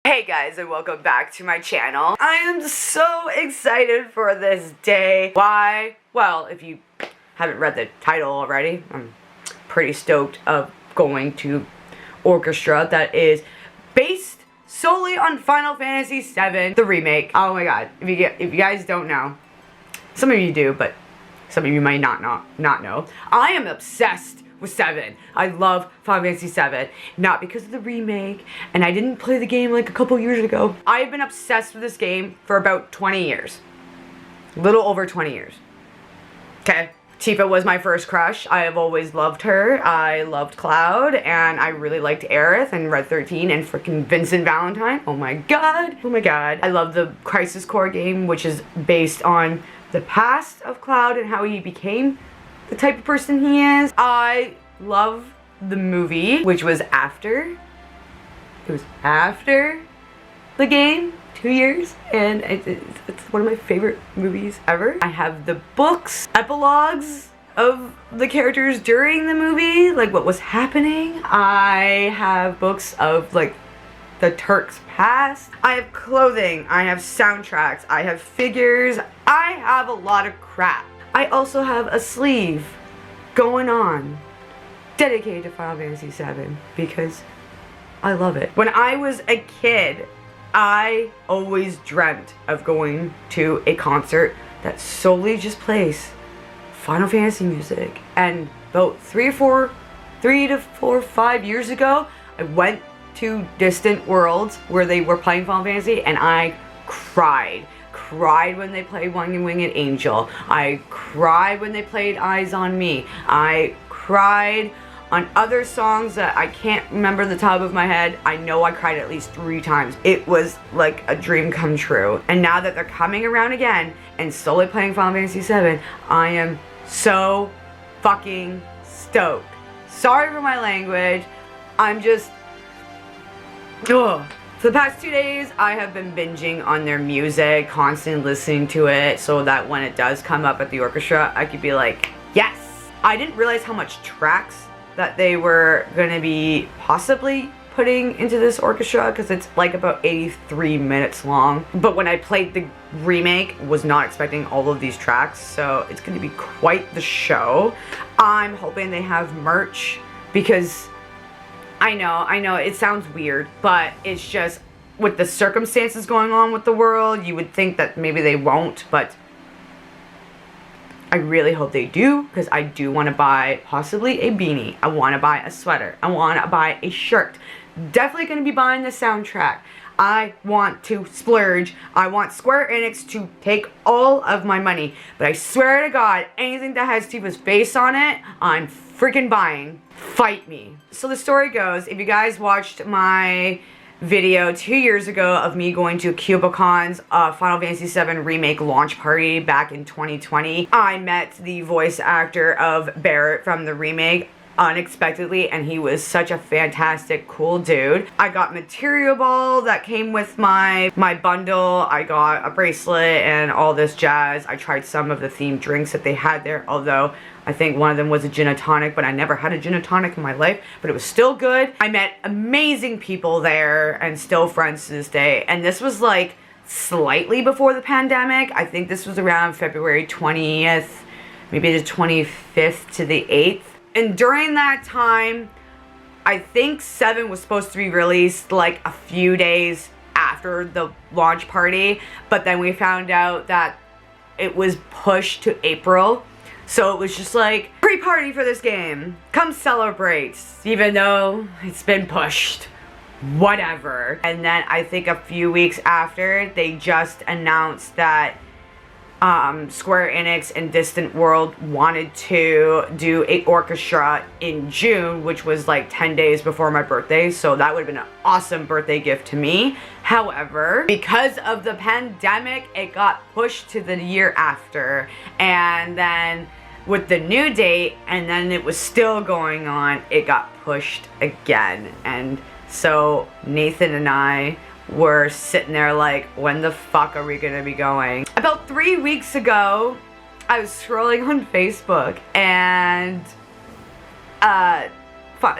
Hey guys, and welcome back to my channel. I am so excited for this day. Why? Well, if you haven't read the title already, I'm pretty stoked of going to Orchestra that is based solely on Final Fantasy VII, the remake. Oh my god, if you guys don't know, some of you do, but some of you might not know. I am obsessed with 7. I love Final Fantasy VII, not because of the remake, and I didn't play the game like a couple years ago. I've been obsessed with this game for about 20 years. A little over 20 years. Okay. Tifa was my first crush. I have always loved her. I loved Cloud, and I really liked Aerith and Red 13 and freaking Vincent Valentine. Oh my god. Oh my god. I love the Crisis Core game, which is based on the past of Cloud and how he became the type of person he is. I love the movie, which was after. It was after the game, 2 years, and it's one of my favorite movies ever. I have the books, epilogues of the characters during the movie, like what was happening. I have books of like the Turks' past. I have clothing, I have soundtracks, I have figures, I have a lot of crap. I also have a sleeve going on dedicated to Final Fantasy VII because I love it. When I was a kid, I always dreamt of going to a concert that solely just plays Final Fantasy music. And about 3 to 4, 5 years ago, I went to Distant Worlds where they were playing Final Fantasy, and I cried when they played Winged Angel. I cried when they played Eyes on Me. I cried on other songs that I can't remember the top of my head. I know I cried at least 3 times. It was like a dream come true. And now that they're coming around again and slowly playing Final Fantasy VII, I am so fucking stoked. Sorry for my language. I'm just... ugh. For the past 2 days, I have been binging on their music, constantly listening to it, so that when it does come up at the orchestra, I could be like, yes! I didn't realize how much tracks that they were going to be possibly putting into this orchestra, because it's like about 83 minutes long. But when I played the remake, was not expecting all of these tracks, so it's going to be quite the show. I'm hoping they have merch, because I know, it sounds weird, but it's just, with the circumstances going on with the world, you would think that maybe they won't, but I really hope they do, because I do want to buy possibly a beanie. I want to buy a sweater. I want to buy a shirt. Definitely going to be buying the soundtrack. I want to splurge. I want Square Enix to take all of my money, but I swear to God, anything that has Tifa's face on it, I'm freaking buying. Fight me. So the story goes, if you guys watched my video 2 years ago of me going to CubaCon's Final Fantasy VII Remake launch party back in 2020, I met the voice actor of Barrett from the remake unexpectedly, and he was such a fantastic, cool dude. I got material ball that came with my bundle. I got a bracelet and all this jazz. I tried some of the themed drinks that they had there, although I think one of them was a gin and tonic, but I never had a gin and tonic in my life, but it was still good. I met amazing people there and still friends to this day, and this was like slightly before the pandemic. I think this was around February 20th, maybe the 25th to the 8th. And during that time, I think 7 was supposed to be released like a few days after the launch party, but then we found out that it was pushed to April. So it was just like, pre-party for this game. Come celebrate, even though it's been pushed. Whatever. And then I think a few weeks after, they just announced that Square Enix and Distant World wanted to do a orchestra in June, which was like 10 days before my birthday, so that would have been an awesome birthday gift to me. However, because of the pandemic, it got pushed to the year after, and then with the new date, and then it was still going on, it got pushed again. And so Nathan and I were sitting there like, when the fuck are we gonna be going? About 3 weeks ago, I was scrolling on Facebook and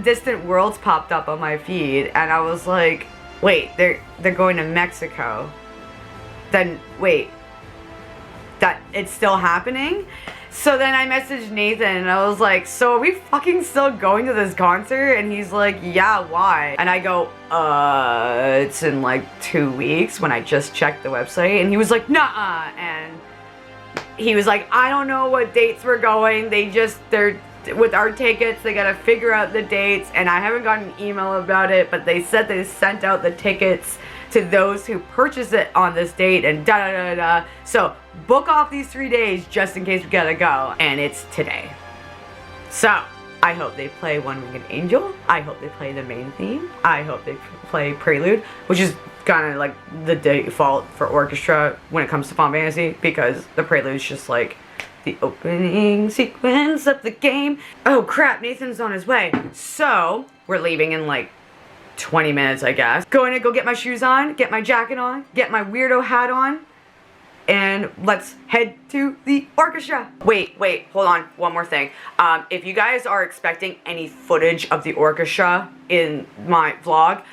Distant Worlds popped up on my feed, and I was like, Wait, they're going to Mexico. Then, wait. That it's still happening? So then I messaged Nathan and I was like, so are we fucking still going to this concert? And he's like, yeah, why? And I go, it's in like 2 weeks when I just checked the website. And he was like, nah. And he was like, I don't know what dates we're going. They're with our tickets, they gotta figure out the dates. And I haven't gotten an email about it, but they said they sent out the tickets to those who purchase it on this date and da da da da. So book off these 3 days just in case we gotta go. And it's today. So I hope they play One Winged Angel. I hope they play the main theme. I hope they play Prelude, which is kind of like the default for Orchestra when it comes to Final Fantasy, because the Prelude is just like the opening sequence of the game. Oh crap, Nathan's on his way. So we're leaving in like 20 minutes, I guess. Going to go get my shoes on, get my jacket on, get my weirdo hat on, and let's head to the orchestra. Wait, hold on, one more thing. If you guys are expecting any footage of the orchestra in my vlog,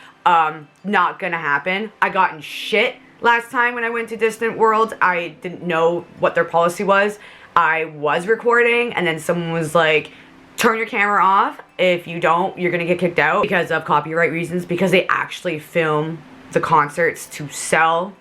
not gonna happen. I got in shit last time when I went to Distant Worlds. I didn't know what their policy was. I was recording and then someone was like, turn your camera off. If you don't, you're gonna get kicked out because of copyright reasons, because they actually film the concerts to sell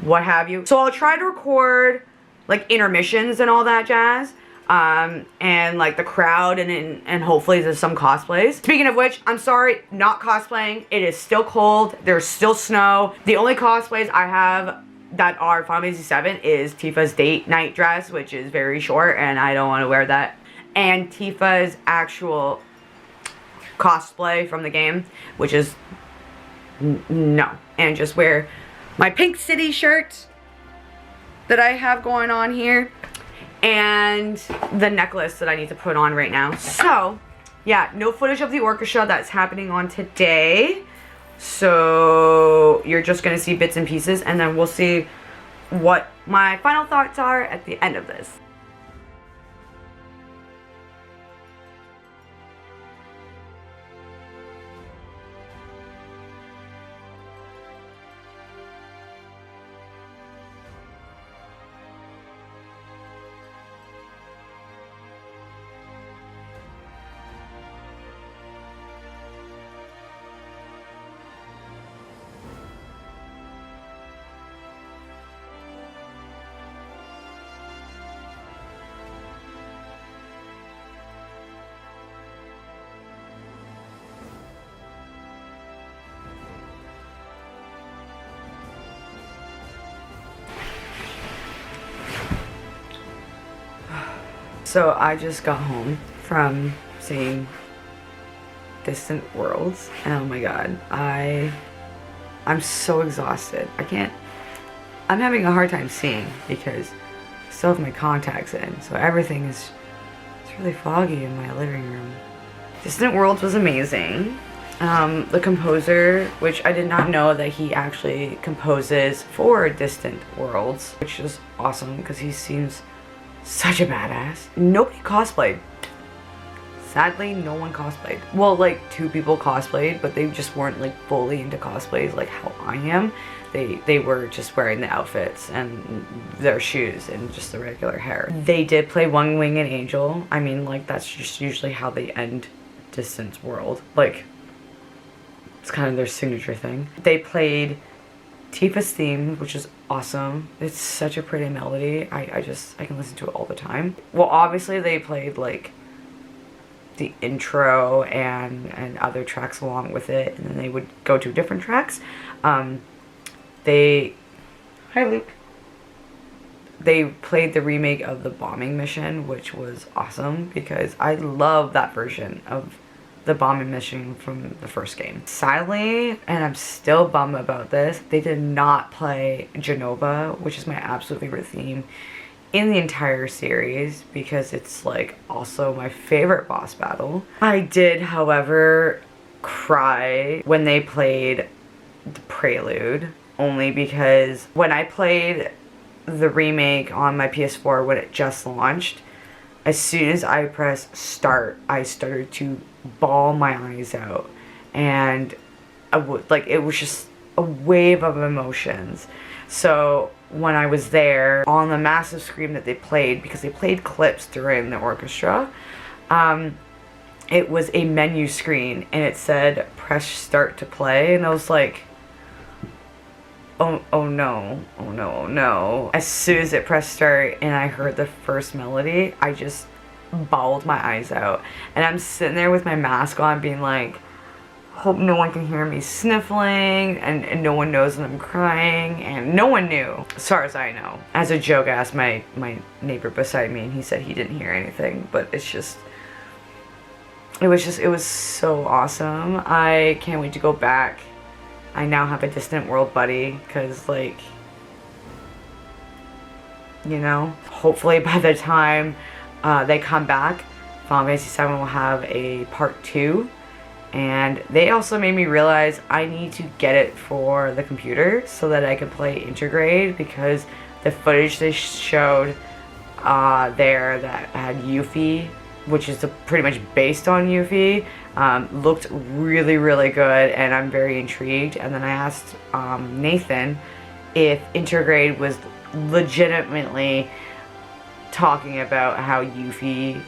what have you. So I'll try to record like intermissions and all that jazz, and like the crowd and hopefully there's some cosplays. Speaking of which, I'm sorry, not cosplaying. It is still cold. There's still snow. The only cosplays I have that are Final Fantasy VII is Tifa's date night dress, which is very short and I don't want to wear that, and Tifa's actual cosplay from the game, which is no, and just wear my Pink City shirt that I have going on here and the necklace that I need to put on right now. So yeah, no footage of the orchestra that's happening on today, so you're just gonna see bits and pieces, and then we'll see what my final thoughts are at the end of this. So I just got home from seeing Distant Worlds, and oh my god, I'm so exhausted. I'm having a hard time seeing because I still have my contacts in, so everything it's really foggy in my living room. Distant Worlds was amazing. The composer, which I did not know that he actually composes for Distant Worlds, which is awesome because he seems such a badass. Nobody cosplayed. Sadly, no one cosplayed. Well, like 2 people cosplayed, but they just weren't like fully into cosplays like how I am. They were just wearing the outfits and their shoes and just the regular hair. They did play One Winged Angel. I mean, like that's just usually how they end Distant World. Like, it's kind of their signature thing. They played Tifa's theme, which is awesome. It's such a pretty melody. I can listen to it all the time. Well, obviously they played like the intro and other tracks along with it, and then they would go to different tracks. Hi Luke. They played the remake of the bombing mission, which was awesome because I love that version of the bombing mission from the first game. Sadly, and I'm still bummed about this, they did not play Genova, which is my absolute favorite theme in the entire series because it's like also my favorite boss battle. I did, however, cry when they played the Prelude, only because when I played the remake on my PS4 when it just launched, as soon as I pressed start, I started to bawl my eyes out, and it was just a wave of emotions. So when I was there on the massive screen that they played, because they played clips during the orchestra, it was a menu screen and it said press start to play, and I was like, oh no, oh no, oh no. As soon as it pressed start and I heard the first melody, I just bawled my eyes out. And I'm sitting there with my mask on being like, hope no one can hear me sniffling, and no one knows that I'm crying, and no one knew, as far as I know. As a joke, I asked my neighbor beside me, and he said he didn't hear anything, but it was so awesome. I can't wait to go back. I now have a Distant World buddy, because, like, you know, hopefully by the time they come back, Final Fantasy VII will have a part 2. And they also made me realize I need to get it for the computer so that I can play Intergrade, because the footage they showed there that had Yuffie, which is pretty much based on Yuffie, looked really, really good, and I'm very intrigued. And then I asked Nathan if Intergrade was legitimately talking about how Yuffie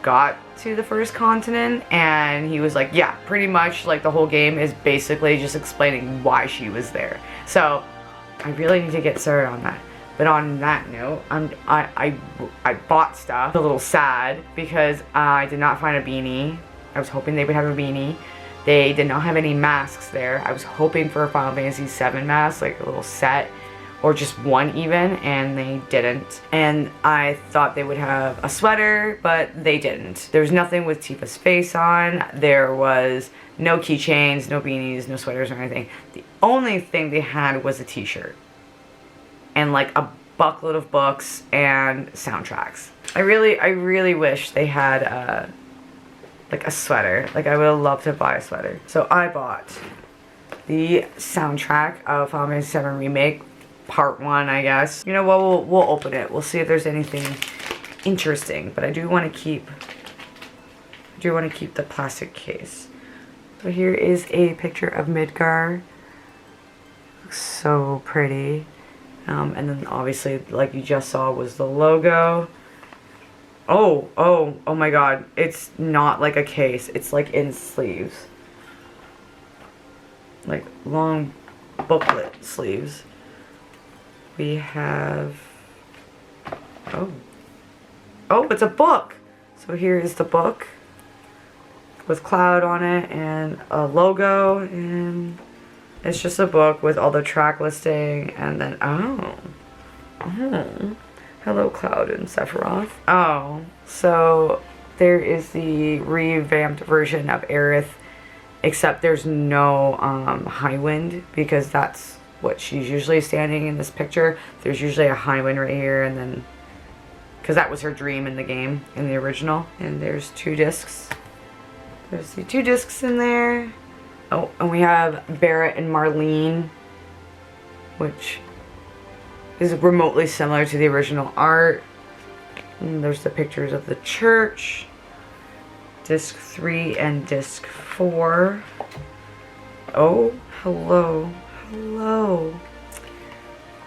got to the first continent, and he was like, yeah, pretty much, like, the whole game is basically just explaining why she was there. So I really need to get started on that. But on that note, I bought stuff. A little sad because I did not find a beanie. I was hoping they would have a beanie. They did not have any masks there. I was hoping for a Final Fantasy VII mask, like a little set, or just one even, and they didn't. And I thought they would have a sweater, but they didn't. There was nothing with Tifa's face on. There was no keychains, no beanies, no sweaters or anything. The only thing they had was a t-shirt and like a buckload of books and soundtracks. I really wish they had like a sweater. Like, I would have loved to buy a sweater. So I bought the soundtrack of Final Fantasy VII Remake Part 1, I guess. You know what, we'll open it. We'll see if there's anything interesting, but I do want to keep the plastic case. So here is a picture of Midgar. Looks so pretty. And then obviously, like you just saw, was the logo. Oh my god. It's not like a case. It's like in sleeves. Like long booklet sleeves. We have, oh, it's a book. So here is the book with Cloud on it and a logo, and it's just a book with all the track listing, and then, oh, hello Cloud and Sephiroth. Oh, so there is the revamped version of Aerith, except there's no Highwind, because that's what she's usually standing in this picture. There's usually a Highwind right here, and then, because that was her dream in the game, in the original. And there's 2 discs. There's the 2 discs in there. Oh, and we have Barrett and Marlene, which is remotely similar to the original art. And there's the pictures of the church. Disc 3 and disc 4. Oh, hello. Hello.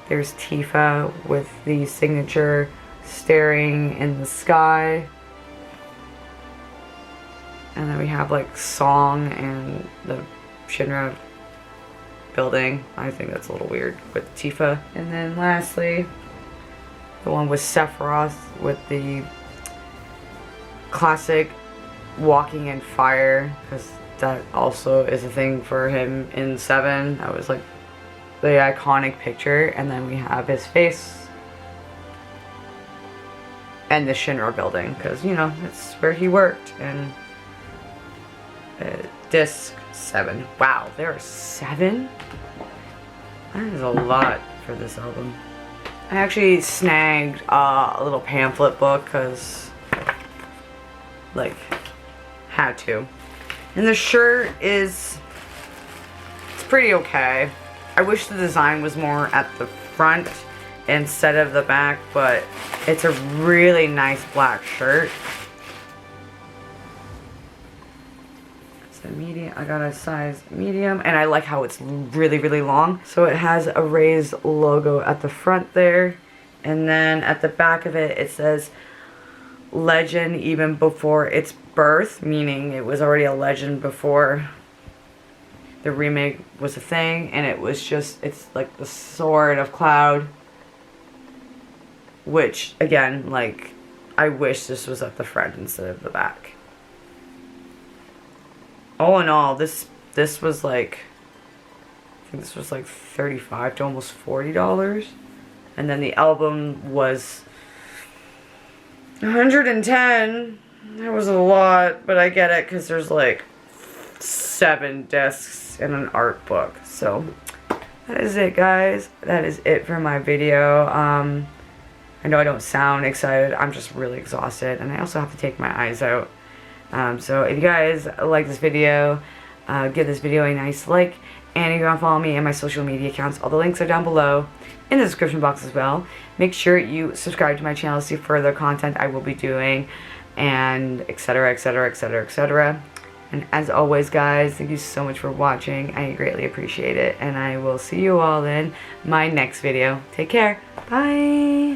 There's Tifa with the signature staring in the sky. And then we have like Song and the Shinra building. I think that's a little weird with Tifa. And then lastly, the one with Sephiroth with the classic walking in fire, because that also is a thing for him in 7. That was like the iconic picture. And then we have his face and the Shinra building, because, you know, that's where he worked. And disc 7. Wow, there are 7? That is a lot for this album. I actually snagged a little pamphlet book, because, like, had to. And the shirt it's pretty okay. I wish the design was more at the front instead of the back, but it's a really nice black shirt. So a medium. I got a size medium, and I like how it's really, really long. So it has a raised logo at the front there, and then at the back of it, it says legend even before its birth, meaning it was already a legend before the remake was a thing, and it was just, it's like the sword of Cloud, which, again, like, I wish this was at the front instead of the back. All in all, this was like, I think this was like $35 to almost $40. And then the album was $110. That was a lot, but I get it because there's like 7 discs and an art book. So that is it, guys. That is it for my video. I know I don't sound excited. I'm just really exhausted, and I also have to take my eyes out. So if you guys like this video, give this video a nice like, and if you want to follow me and my social media accounts, all the links are down below in the description box as well. Make sure you subscribe to my channel to see further content I will be doing, and etc, etc, etc, etc. And as always, guys, thank you so much for watching. I greatly appreciate it, and I will see you all in my next video. Take care. Bye.